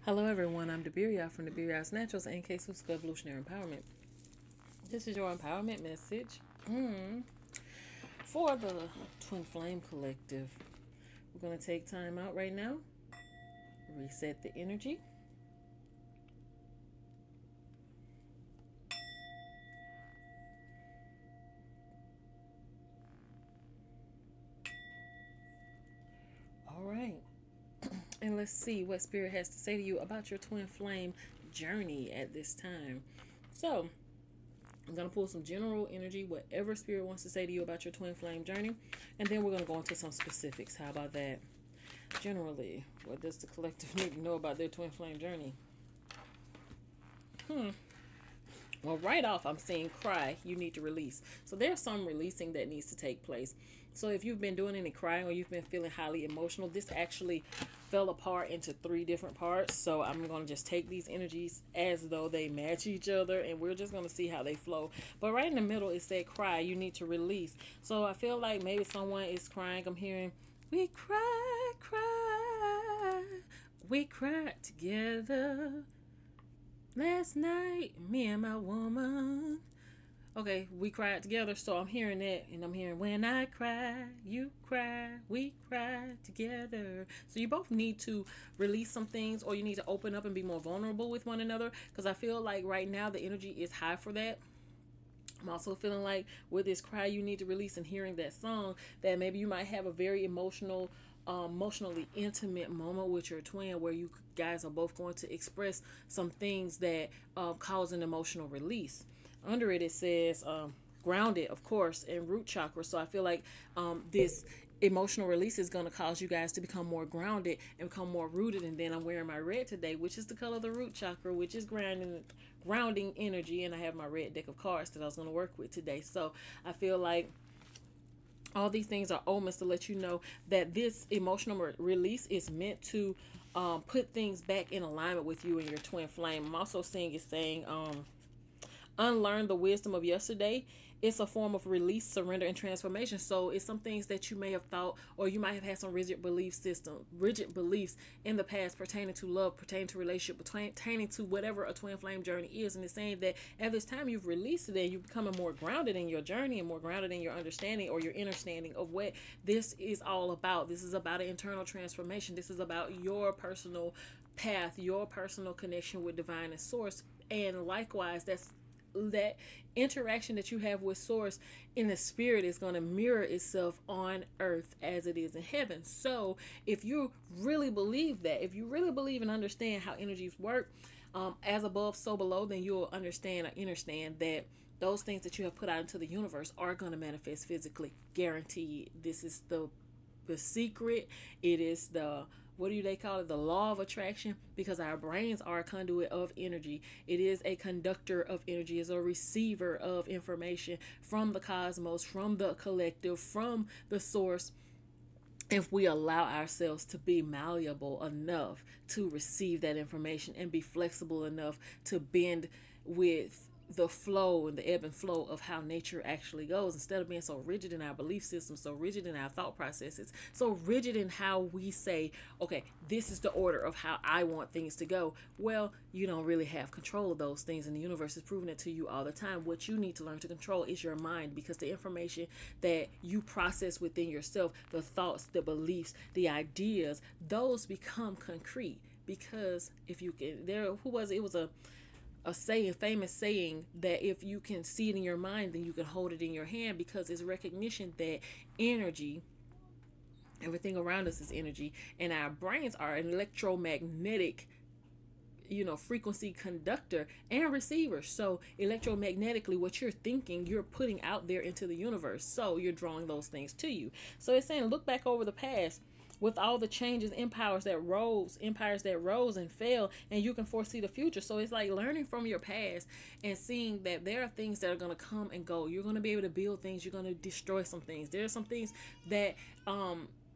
Hello everyone, I'm Debiria from Debiria's Naturals and Cases of Evolutionary Empowerment. This is your empowerment message for the Twin Flame Collective. We're going to take time out right now, reset the energy. All right, and let's see what Spirit has to say to you about your Twin Flame journey at this time. So, I'm going to pull some general energy, whatever Spirit wants to say to you about your Twin Flame journey, and then we're going to go into some specifics. How about that? Generally, what does the collective need to know about their Twin Flame journey? Well, right off, I'm seeing cry, you need to release. So there's some releasing that needs to take place. So if you've been doing any crying or you've been feeling highly emotional, this actually fell apart into 3 different parts. So I'm going to just take these energies as though they match each other, and we're just going to see how they flow. But right in the middle, it said cry, you need to release. So I feel like maybe someone is crying. I'm hearing, we cry, cry, we cried together last night, me and my woman. Okay, we cried together, so I'm hearing that, and I'm hearing when I cry, you cry, we cry together. So you both need to release some things, or you need to open up and be more vulnerable with one another, because I feel like right now the energy is high for that. I'm also feeling like with this cry you need to release and hearing that song, that maybe you might have a very emotionally intimate moment with your twin where you guys are both going to express some things that cause an emotional release. Under it, it says grounded, of course, and root chakra. So I feel like this emotional release is going to cause you guys to become more grounded and become more rooted. And then I'm wearing my red today, which is the color of the root chakra, which is grounding energy. And I have my red deck of cards that I was going to work with today. So I feel like all these things are omens to let you know that this emotional release is meant to put things back in alignment with you and your twin flame. I'm also seeing it saying unlearn the wisdom of yesterday. It's a form of release, surrender, and transformation. So it's some things that you may have thought, or you might have had some rigid beliefs in the past pertaining to love, pertaining to relationship, pertaining to whatever a twin flame journey is. And it's saying that at this time you've released it and you're becoming more grounded in your journey and more grounded in your understanding or your understanding of what this is all about. This is about an internal transformation. This is about your personal path, your personal connection with divine and source. And likewise, that interaction that you have with source in the spirit is going to mirror itself on earth as it is in heaven. So if you really believe that, if you really believe and understand how energies work, as above so below, then you'll understand or understand that those things that you have put out into the universe are going to manifest physically, guaranteed. This is the secret. It is the, what do they call it, the law of attraction, because our brains are a conduit of energy. It is a conductor of energy, is a receiver of information from the cosmos, from the collective, from the source. If we allow ourselves to be malleable enough to receive that information and be flexible enough to bend with the flow and the ebb and flow of how nature actually goes, instead of being so rigid in our belief system, so rigid in our thought processes, so rigid in how we say, okay, this is the order of how I want things to go. Well, you don't really have control of those things, and the universe is proving it to you all the time. What you need to learn to control is your mind, because the information that you process within yourself, the thoughts, the beliefs, the ideas, those become concrete. Because if you can, it was a saying, famous saying, that if you can see it in your mind, then you can hold it in your hand, because it's recognition that energy, everything around us is energy, and our brains are an electromagnetic frequency conductor and receiver. So electromagnetically, what you're thinking, you're putting out there into the universe, so you're drawing those things to you. So it's saying, look back over the past with all the changes, empires that rose and fell, and you can foresee the future. So it's like learning from your past and seeing that there are things that are going to come and go. You're going to be able to build things, you're going to destroy some things. There are some things that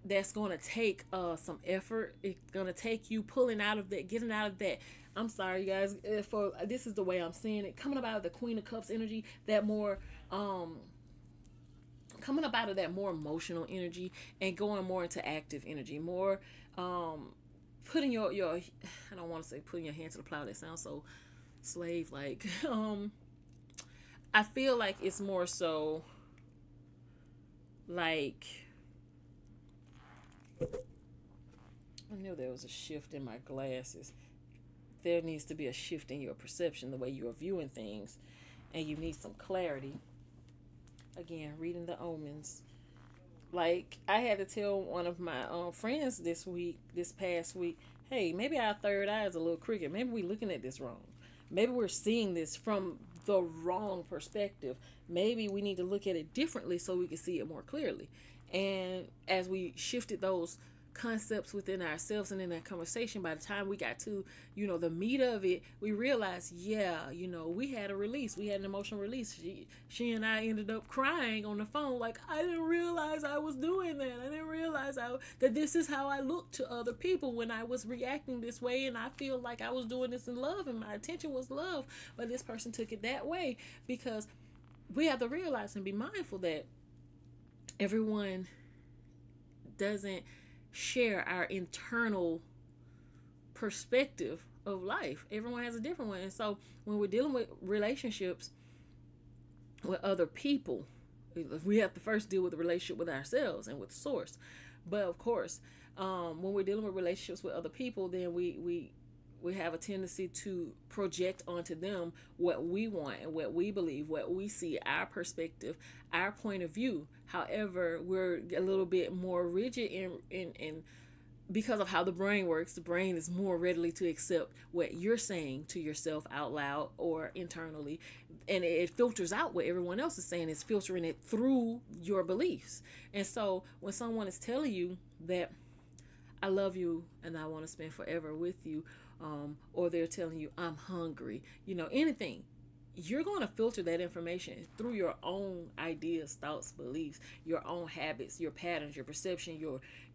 that's going to take some effort. It's going to take you pulling out of that, getting out of that. I'm sorry, guys, for this is the way I'm seeing it, coming about the Queen of Cups energy, that more coming up out of that more emotional energy and going more into active energy, more putting your I don't want to say putting your hand to the plow. That sounds so slave like. I feel like it's more so like, I knew there was a shift in my glasses. There needs to be a shift in your perception, the way you are viewing things, and you need some clarity. Again, reading the omens. Like, I had to tell one of my friends this past week, hey, maybe our third eye is a little crooked. Maybe we're looking at this wrong. Maybe we're seeing this from the wrong perspective. Maybe we need to look at it differently so we can see it more clearly. And as we shifted those concepts within ourselves and in that conversation, by the time we got to, the meat of it, we realized, yeah, we had a release. We had an emotional release. She and I ended up crying on the phone, like, I didn't realize I was doing that. I didn't realize that this is how I look to other people when I was reacting this way, and I feel like I was doing this in love and my intention was love, but this person took it that way. Because we have to realize and be mindful that everyone doesn't share our internal perspective of life. Everyone has a different one. And so when we're dealing with relationships with other people, we have to first deal with the relationship with ourselves and with source. But of course, when we're dealing with relationships with other people, then we have a tendency to project onto them what we want and what we believe, what we see, our perspective, our point of view. However, we're a little bit more rigid in because of how the brain works. The brain is more readily to accept what you're saying to yourself out loud or internally, and it filters out what everyone else is saying. It's filtering it through your beliefs. And so when someone is telling you that I love you and I want to spend forever with you, or they're telling you I'm hungry, anything, you're going to filter that information through your own ideas, thoughts, beliefs, your own habits, your patterns, your perception,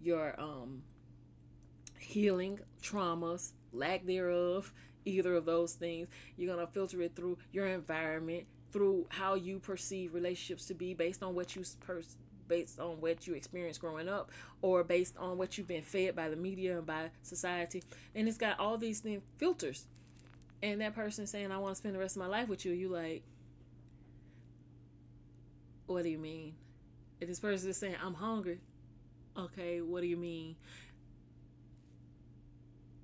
your healing, traumas, lack thereof, either of those things. You're going to filter it through your environment, through how you perceive relationships to be based on what you based on what you experienced growing up, or based on what you've been fed by the media and by society. And it's got all these things, filters. And that person saying, I want to spend the rest of my life with you, you like, what do you mean? And this person is saying, I'm hungry. Okay, what do you mean?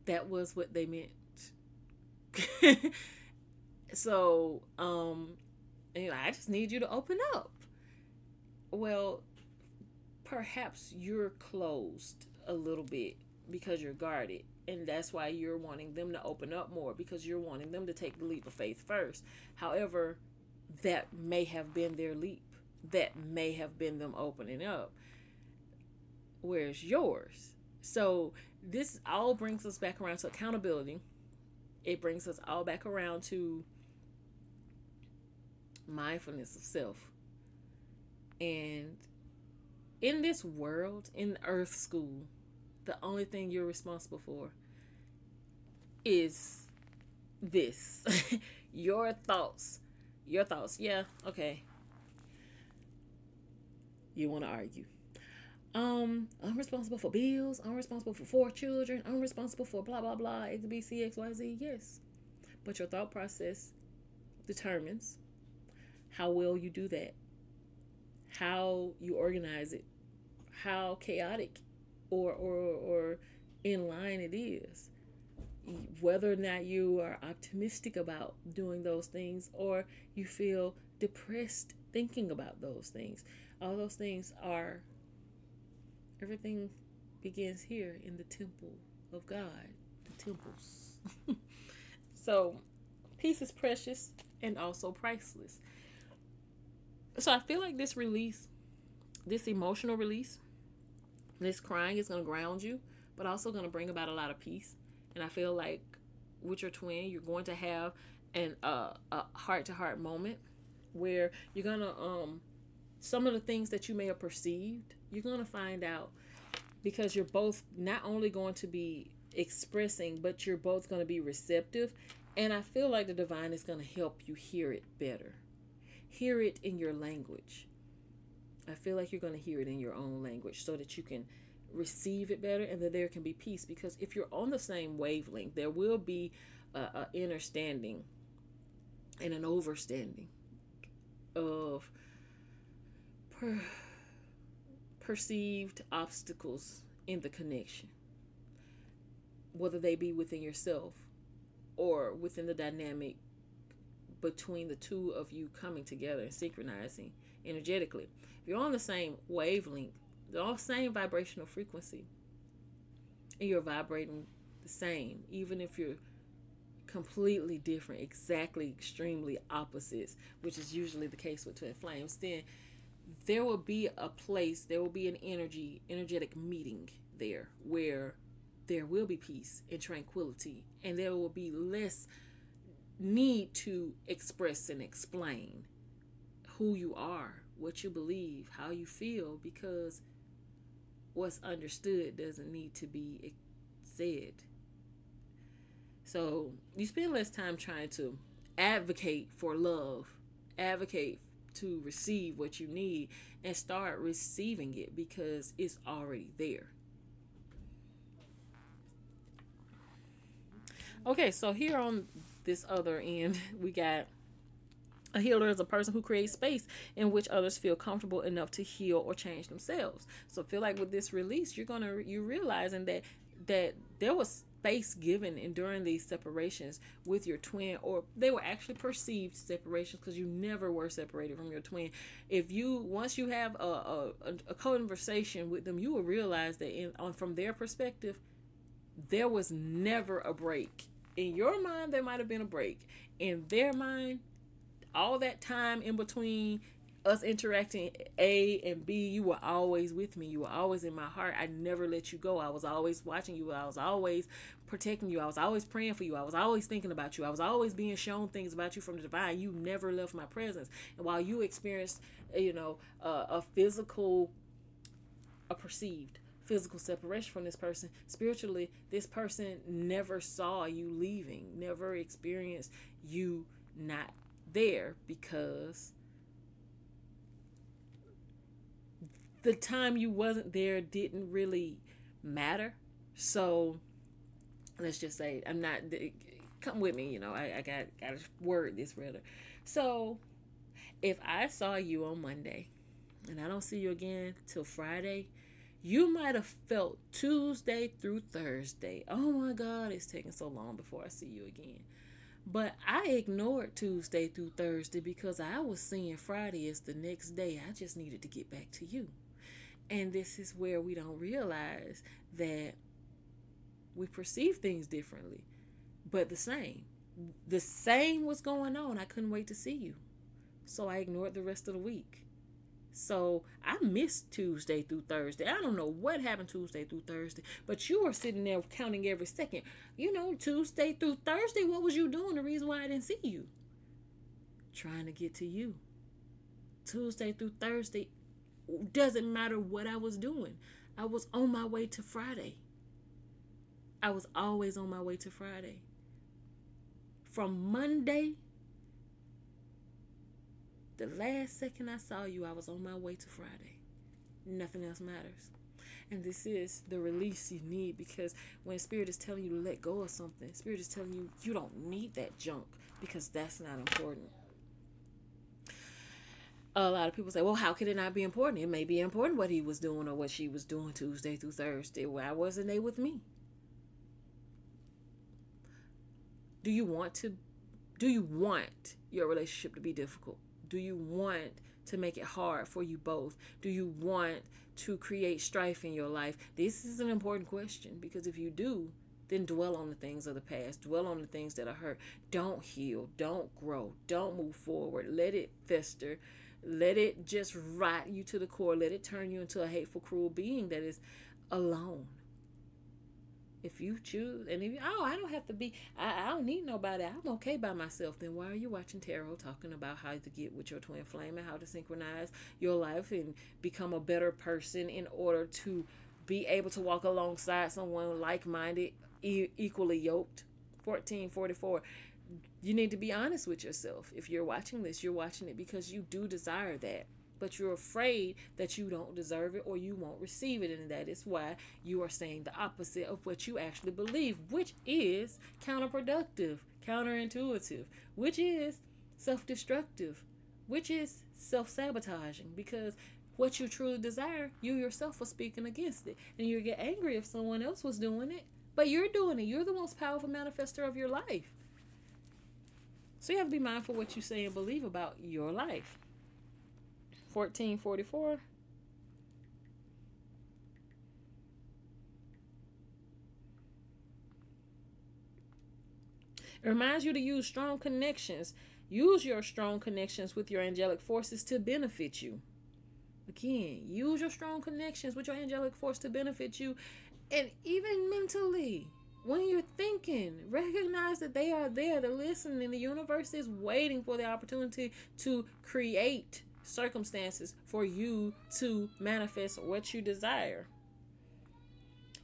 That was what they meant. So, I just need you to open up. Well, perhaps you're closed a little bit because you're guarded, and that's why you're wanting them to open up more, because you're wanting them to take the leap of faith first. However, that may have been their leap. That may have been them opening up. Where's yours? So this all brings us back around to accountability. It brings us all back around to mindfulness of self. And in this world, in Earth School, the only thing you're responsible for is this. Your thoughts. Yeah, okay. You want to argue. I'm responsible for bills. I'm responsible for 4 children. I'm responsible for blah, blah, blah, A, B, C, X, Y, Z. Yes. But your thought process determines how well you do that, how you organize it, how chaotic or in line it is, whether or not you are optimistic about doing those things or you feel depressed thinking about those things. All those things are, everything begins here in the temple of God, the temples. So peace is precious and also priceless. So I feel like this release, this emotional release, this crying is going to ground you, but also going to bring about a lot of peace. And I feel like with your twin, you're going to have a heart-to-heart moment where you're going to, some of the things that you may have perceived, you're going to find out, because you're both not only going to be expressing, but you're both going to be receptive. And I feel like the divine is going to help you hear it better. Hear it in your language. I feel like you're going to hear it in your own language so that you can receive it better, and that there can be peace. Because if you're on the same wavelength, there will be a understanding and an overstanding of perceived obstacles in the connection, whether they be within yourself or within the dynamic between the two of you coming together and synchronizing energetically. If you're on the same wavelength, the same vibrational frequency, and you're vibrating the same, even if you're completely different, exactly extremely opposites, which is usually the case with twin flames, then there will be a place, there will be an energetic meeting there where there will be peace and tranquility, and there will be less need to express and explain who you are, what you believe, how you feel, because what's understood doesn't need to be said. So you spend less time trying to advocate for love, advocate to receive what you need, and start receiving it because it's already there. Okay, so here on this other end, we got a healer is a person who creates space in which others feel comfortable enough to heal or change themselves. So I feel like with this release, you're realizing that there was space given and during these separations with your twin, or they were actually perceived separations because you never were separated from your twin. If you once you have a conversation with them, you will realize that from their perspective, there was never a break. In your mind, there might have been a break. In their mind, all that time in between us interacting A and B, you were always with me. You were always in my heart. I never let you go. I was always watching you. I was always protecting you. I was always praying for you. I was always thinking about you. I was always being shown things about you from the divine. You never left my presence. And while you experienced, a perceived physical separation from this person, spiritually, this person never saw you leaving, never experienced you not there, because the time you wasn't there didn't really matter. So let's just say, I'm not, come with me, I gotta word this rather. So if I saw you on Monday and I don't see you again till Friday, you might have felt Tuesday through Thursday, oh my God, it's taking so long before I see you again. But I ignored Tuesday through Thursday because I was seeing Friday as the next day. I just needed to get back to you. And this is where we don't realize that we perceive things differently, but the same. The same was going on. I couldn't wait to see you. So I ignored the rest of the week. So I missed Tuesday through Thursday. I don't know what happened Tuesday through Thursday, but you were sitting there counting every second. Tuesday through Thursday, what was you doing? The reason why I didn't see you? Trying to get to you. Tuesday through Thursday, doesn't matter what I was doing. I was on my way to Friday. I was always on my way to Friday. From Monday, the last second I saw you, I was on my way to Friday. Nothing else matters. And this is the release you need, because when Spirit is telling you to let go of something, Spirit is telling you you don't need that junk because that's not important. A lot of people say, well, how could it not be important? It may be important what he was doing or what she was doing Tuesday through Thursday. Why wasn't they with me? Do you want your relationship to be difficult? Do you want to make it hard for you both? Do you want to create strife in your life? This is an important question, because if you do, then dwell on the things of the past. Dwell on the things that are hurt. Don't heal. Don't grow. Don't move forward. Let it fester. Let it just rot you to the core. Let it turn you into a hateful, cruel being that is alone. If you choose, and I don't have to be, I don't need nobody, I'm okay by myself, then why are you watching tarot talking about how to get with your twin flame and how to synchronize your life and become a better person in order to be able to walk alongside someone like-minded, equally yoked? 1444. You need to be honest with yourself. If you're watching this, you're watching it because you do desire that. but you're afraid that you don't deserve it or you won't receive it. And that is why you are saying the opposite of what you actually believe, which is counterproductive, counterintuitive, which is self-destructive, which is self-sabotaging, because what you truly desire, you yourself are speaking against it. And you get angry if someone else was doing it, but you're doing it. You're the most powerful manifester of your life. So you have to be mindful what you say and believe about your life. 1444. It reminds you to use strong connections. Use your strong connections with your angelic forces to benefit you. Again, use your strong connections with your angelic force to benefit you. And even mentally, when you're thinking, recognize that they are there. They're listening. The universe is waiting for the opportunity to create circumstances for you to manifest what you desire.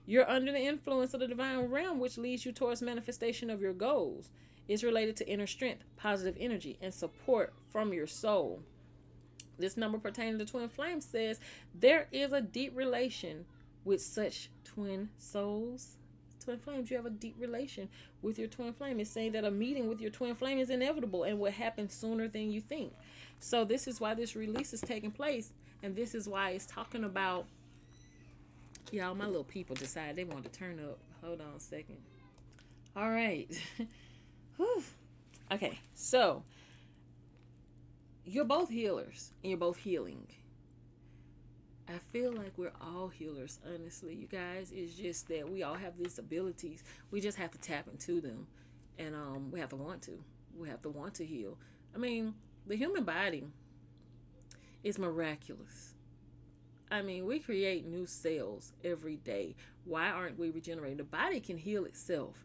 You're under the influence of the divine realm, which leads you towards manifestation of your goals. It's related to inner strength, positive energy, and support from your soul. This number pertaining to twin flames says there is a deep relation with such twin souls. Twin flames, you have a deep relation with your twin flame. It's saying that a meeting with your twin flame is inevitable and will happen sooner than you think. So this is why this release is taking place, and this is why it's talking about, y'all, my little people decided they want to turn up. Hold on a second. All right. Okay, so you're both healers and you're both healing. I feel like we're all healers, honestly, you guys. It's just that we all have these abilities. We just have to tap into them, and we have to want to. We have to want to heal. I mean, the human body is miraculous. I mean, we create new cells every day. Why aren't we regenerating? The body can heal itself.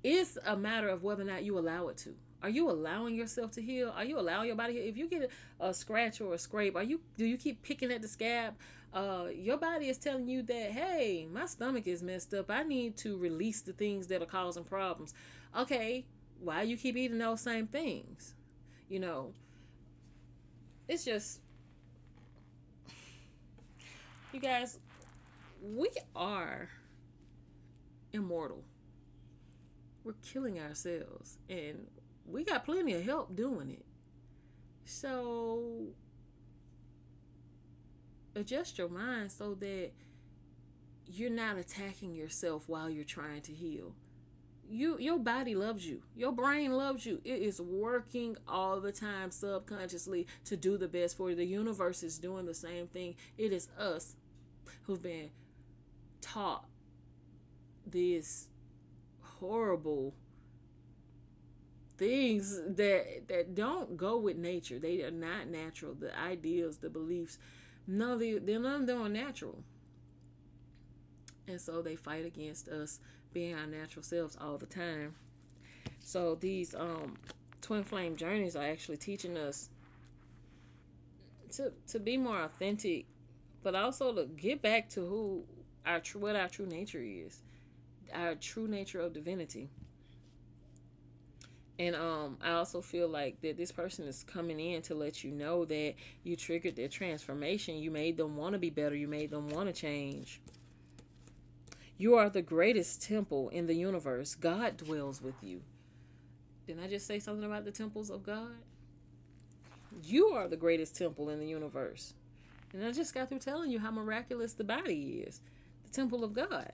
It's a matter of whether or not you allow it to. Are you allowing yourself to heal? Are you allowing your body? If you get a scratch or a scrape, do you keep picking at the scab? Your body is telling you that, hey, my stomach is messed up. I need to release the things that are causing problems. Okay, why you keep eating those same things? You know, it's just, you guys, we are immortal. We're killing ourselves, and we got plenty of help doing it. So adjust your mind so that you're not attacking yourself while you're trying to heal. Your body loves you. Your brain loves you. It is working all the time subconsciously to do the best for you. The universe is doing the same thing. It is us who've been taught this horrible things that don't go with nature. They are not natural. The ideas, the beliefs, none of them are natural. And so they fight against us being our natural selves all the time. So these twin flame journeys are actually teaching us to be more authentic, but also to get back to what our true nature is. Our true nature of divinity. And I also feel like that this person is coming in to let you know that you triggered their transformation. You made them want to be better. You made them want to change. You are the greatest temple in the universe. God dwells with you. Didn't I just say something about the temples of God? You are the greatest temple in the universe. And I just got through telling you how miraculous the body is. The temple of God.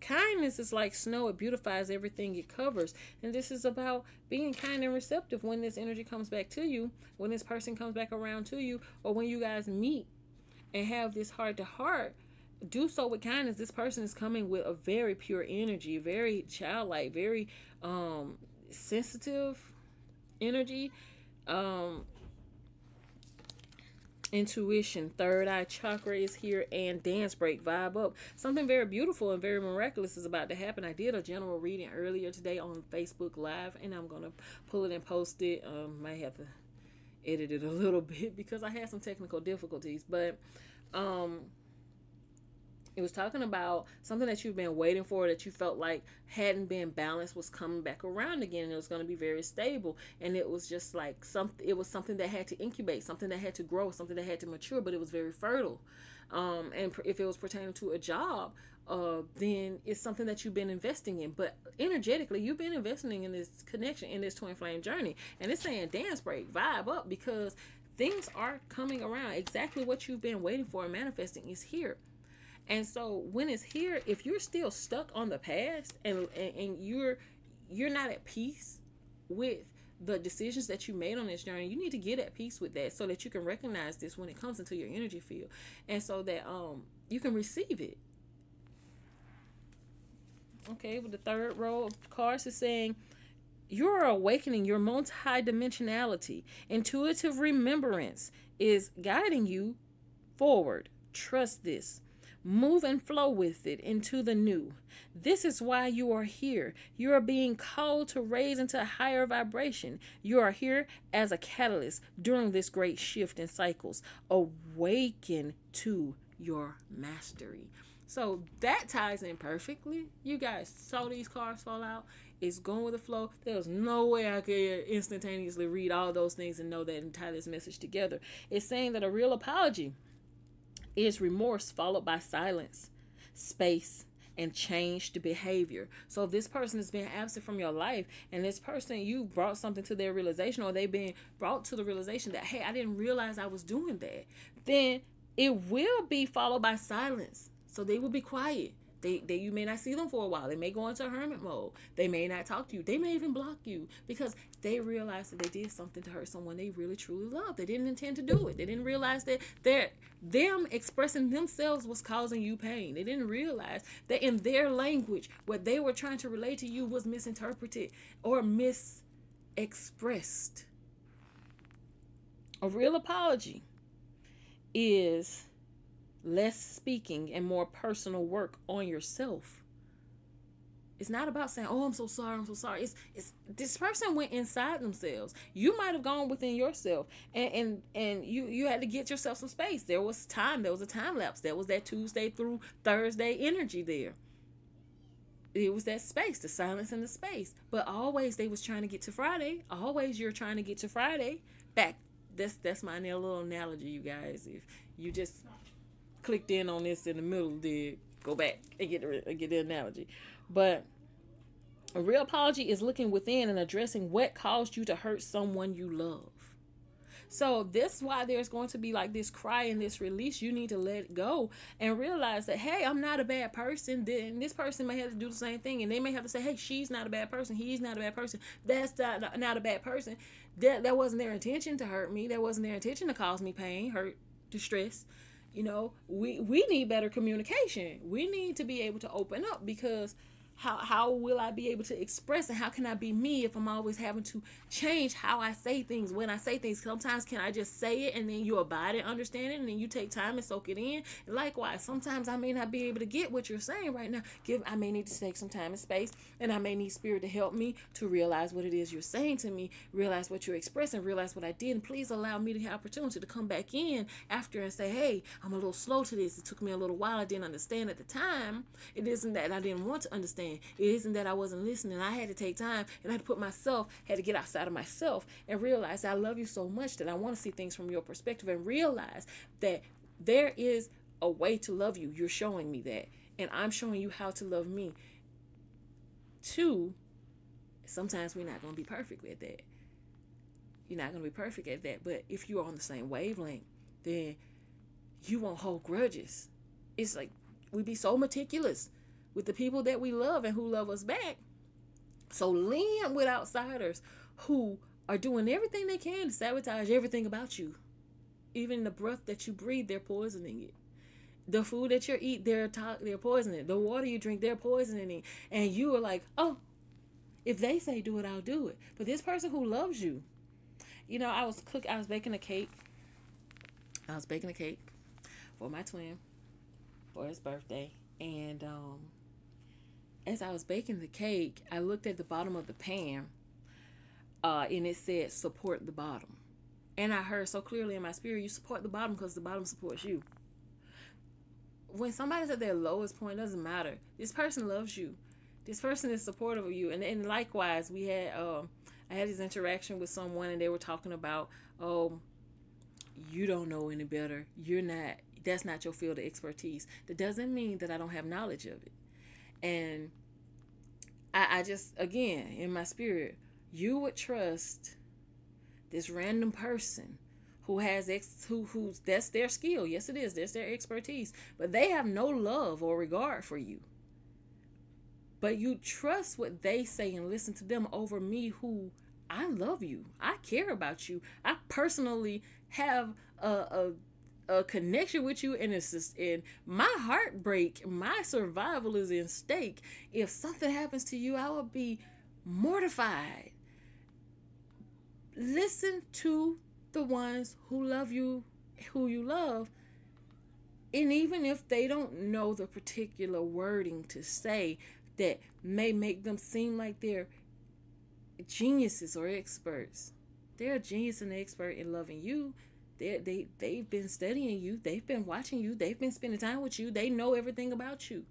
Kindness is like snow. It beautifies everything it covers. And this is about being kind and receptive when this energy comes back to you, when this person comes back around to you, or when you guys meet and have this heart-to-heart. Do so with kindness. This person is coming with a very pure energy, very childlike, very sensitive energy. Intuition, third eye chakra is here, and dance break, vibe up. Something very beautiful and very miraculous is about to happen. I did a general reading earlier today on Facebook Live, and I'm gonna pull it and post it. Might have to edit it a little bit because I had some technical difficulties, but It was talking about something that you've been waiting for, that you felt like hadn't been balanced, was coming back around again, and it was going to be very stable. And it was just like something. It was something that had to incubate, something that had to grow, something that had to mature, but it was very fertile. And if it was pertaining to a job, then it's something that you've been investing in. But energetically, you've been investing in this connection, in this twin flame journey. And it's saying dance break, vibe up, because things are coming around. Exactly what you've been waiting for and manifesting is here. And so when it's here, if you're still stuck on the past, and you're not at peace with the decisions that you made on this journey, you need to get at peace with that, so that you can recognize this when it comes into your energy field, and so that you can receive it. Okay, with the third row of cards is saying you're awakening your multi-dimensionality. Intuitive remembrance is guiding you forward. Trust this. Move and flow with it into the new. This is why you are here. You are being called to raise into a higher vibration. You are here as a catalyst during this great shift in cycles. Awaken to your mastery. So that ties in perfectly. You guys saw these cards fall out. It's going with the flow. There's no way I could instantaneously read all those things and know that and tie this message together. It's saying that a real apology is remorse followed by silence, space, and changed behavior. So if this person has been absent from your life, and this person, you brought something to their realization, or they've been brought to the realization that, hey, I didn't realize I was doing that, then it will be followed by silence. So they will be quiet. You may not see them for a while. They may go into hermit mode. They may not talk to you. They may even block you, because they realized that they did something to hurt someone they really truly love. They didn't intend to do it. They didn't realize that them expressing themselves was causing you pain. They didn't realize that in their language, what they were trying to relate to you was misinterpreted or misexpressed. A real apology is less speaking and more personal work on yourself. It's not about saying, oh, I'm so sorry, I'm so sorry. It's this person went inside themselves. You might have gone within yourself, and you had to get yourself some space. There was time. There was a time lapse. There was that Tuesday through Thursday energy there. It was that space, the silence and the space. But always they was trying to get to Friday. Always you're trying to get to Friday. Back. That's my little analogy, you guys. If you just clicked in on this in the middle, did go back and get the analogy. But a real apology is looking within and addressing what caused you to hurt someone you love. So this is why there's going to be like this cry and this release. You need to let it go and realize that, hey, I'm not a bad person. Then this person may have to do the same thing, and they may have to say, hey, she's not a bad person. He's not a bad person. That's not a bad person. That wasn't their intention to hurt me. That wasn't their intention to cause me pain, hurt, distress. You know, we need better communication. We need to be able to open up, because how will I be able to express, and how can I be me if I'm always having to change how I say things, when I say things? Sometimes can I just say it and then you abide and understand it, and then you take time and soak it in? And likewise, sometimes I may not be able to get what you're saying right now. I may need to take some time and space, and I may need spirit to help me to realize what it is you're saying to me, realize what you're expressing, realize what I did, and please allow me the opportunity to come back in after and say, hey, I'm a little slow to this. It took me a little while. I didn't understand at the time. It isn't that I didn't want to understand. It isn't that I wasn't listening. I had to take time, and I had to put myself, had to get outside of myself and realize I love you so much that I want to see things from your perspective, and realize that there is a way to love you. You're showing me that, and I'm showing you how to love me too. Sometimes we're not going to be perfect at that. You're not going to be perfect at that, but if you're on the same wavelength, then you won't hold grudges. It's like we be so meticulous with the people that we love and who love us back. So lean with outsiders who are doing everything they can to sabotage everything about you. Even the breath that you breathe, they're poisoning it. The food that you eat, they're poisoning it. The water you drink, they're poisoning it. And you are like, oh, if they say do it, I'll do it. But this person who loves you, you know, I was baking a cake. I was baking a cake for my twin for his birthday. And as I was baking the cake, I looked at the bottom of the pan, and it said, support the bottom. And I heard so clearly in my spirit, you support the bottom because the bottom supports you. when somebody's at their lowest point, it doesn't matter. This person loves you. This person is supportive of you. And likewise, we had I had this interaction with someone, and they were talking about, oh, you don't know any better. You're not. That's not your field of expertise. That doesn't mean that I don't have knowledge of it. And I just, again, in my spirit, you would trust this random person who has who's that's their skill. Yes, it is. That's their expertise. But they have no love or regard for you. But you trust what they say and listen to them over me, who I love you. I care about you. I personally have a connection with you, and it's just in my heartbreak, my survival is in stake. If something happens to you, I will be mortified. Listen to the ones who love you, who you love, and even if they don't know the particular wording to say that may make them seem like they're geniuses or experts, they're a genius and an expert in loving you. They've been studying you. They've been watching you. They've been spending time with you. They know everything about you.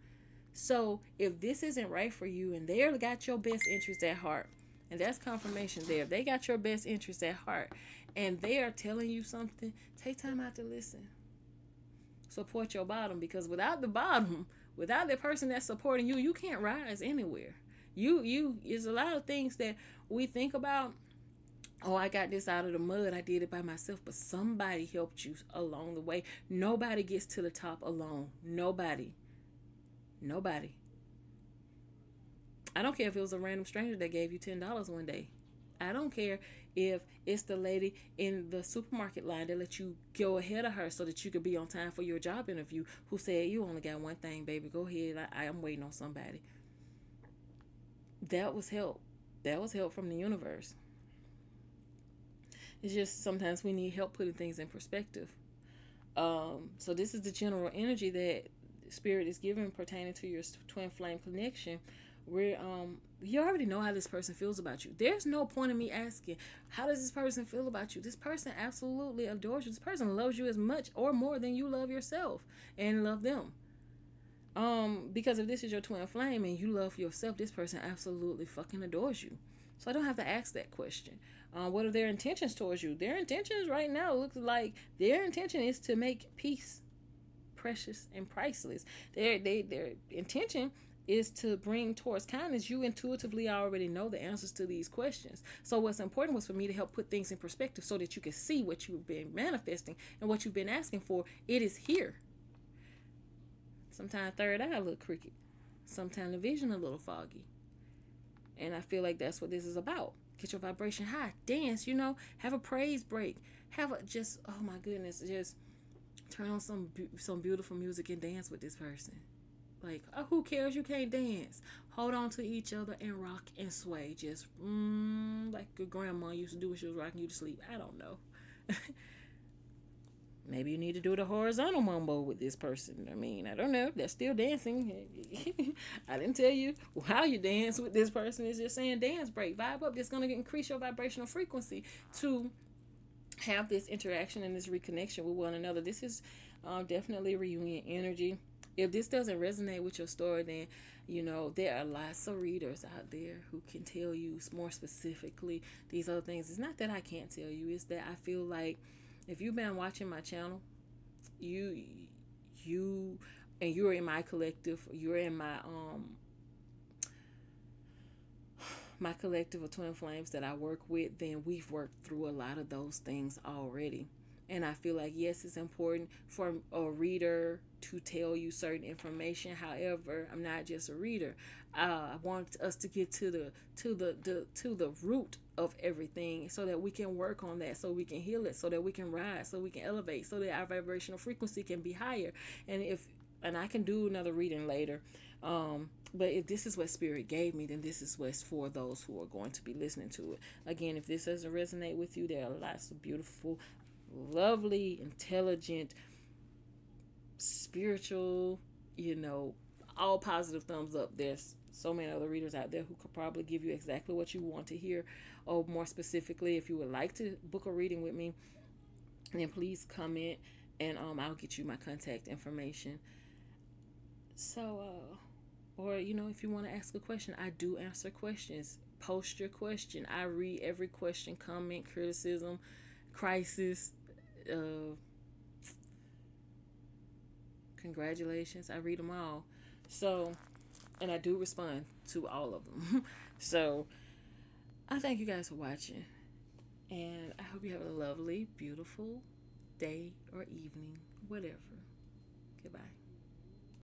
So if this isn't right for you, and they got your best interest at heart, and that's confirmation there. If they got your best interest at heart, and they are telling you something, take time out to listen. Support your bottom, because without the bottom, without the person that's supporting you, you can't rise anywhere. There's a lot of things that we think about. Oh, I got this out of the mud. I did it by myself. But somebody helped you along the way. Nobody gets to the top alone. Nobody. I don't care if it was a random stranger that gave you $10 one day. I don't care if it's the lady in the supermarket line that let you go ahead of her so that you could be on time for your job interview, who said, you only got one thing, baby. Go ahead. I'm waiting on somebody. That was help. That was help from the universe. It's just sometimes we need help putting things in perspective. So this is the general energy that Spirit is giving pertaining to your twin flame connection, where you already know how this person feels about you. There's no point in me asking, how does this person feel about you? This person absolutely adores you. This person loves you as much or more than you love yourself and love them. Because if this is your twin flame and you love yourself, this person absolutely fucking adores you. So I don't have to ask that question. What are their intentions towards you? Their intentions right now looks like their intention is to make peace precious and priceless. Their intention is to bring towards kindness. You intuitively already know the answers to these questions. So what's important was for me to help put things in perspective so that you can see what you've been manifesting and what you've been asking for. It is here. Sometimes third eye a little crooked. Sometimes the vision a little foggy. And I feel like that's what this is about. Get your vibration high. Dance, have a praise break. Oh my goodness, just turn on some beautiful music and dance with this person. Like, oh, who cares? You can't dance. Hold on to each other and rock and sway. Just like your grandma used to do when she was rocking you to sleep. I don't know. Maybe you need to do the horizontal mambo with this person. I mean, I don't know. They're still dancing. I didn't tell you how you dance with this person. It's just saying dance break, vibe up. It's going to increase your vibrational frequency to have this interaction and this reconnection with one another. This is definitely reunion energy. If this doesn't resonate with your story, then, there are lots of readers out there who can tell you more specifically these other things. It's not that I can't tell you. It's that I feel like if you've been watching my channel, you're in my collective, you're in my my collective of twin flames that I work with, then we've worked through a lot of those things already. And I feel like, yes, it's important for a reader to tell you certain information. However, I'm not just a reader. I want us to get to the root of everything so that we can work on that, so we can heal it, so that we can rise, so we can elevate, so that our vibrational frequency can be higher. And I can do another reading later. But if this is what Spirit gave me, then this is what's for those who are going to be listening to it. Again, if this doesn't resonate with you, there are lots of beautiful, lovely, intelligent, spiritual, all positive thumbs up. There's so many other readers out there who could probably give you exactly what you want to hear. Or more specifically, if you would like to book a reading with me, then please comment and I'll get you my contact information. So, or you know, if you want to ask a question, I do answer questions. Post your question. I read every question, comment, criticism, crisis, uh, congratulations. I read them all. So, and I do respond to all of them. So, I thank you guys for watching. And I hope you have a lovely, beautiful day or evening, whatever. Goodbye.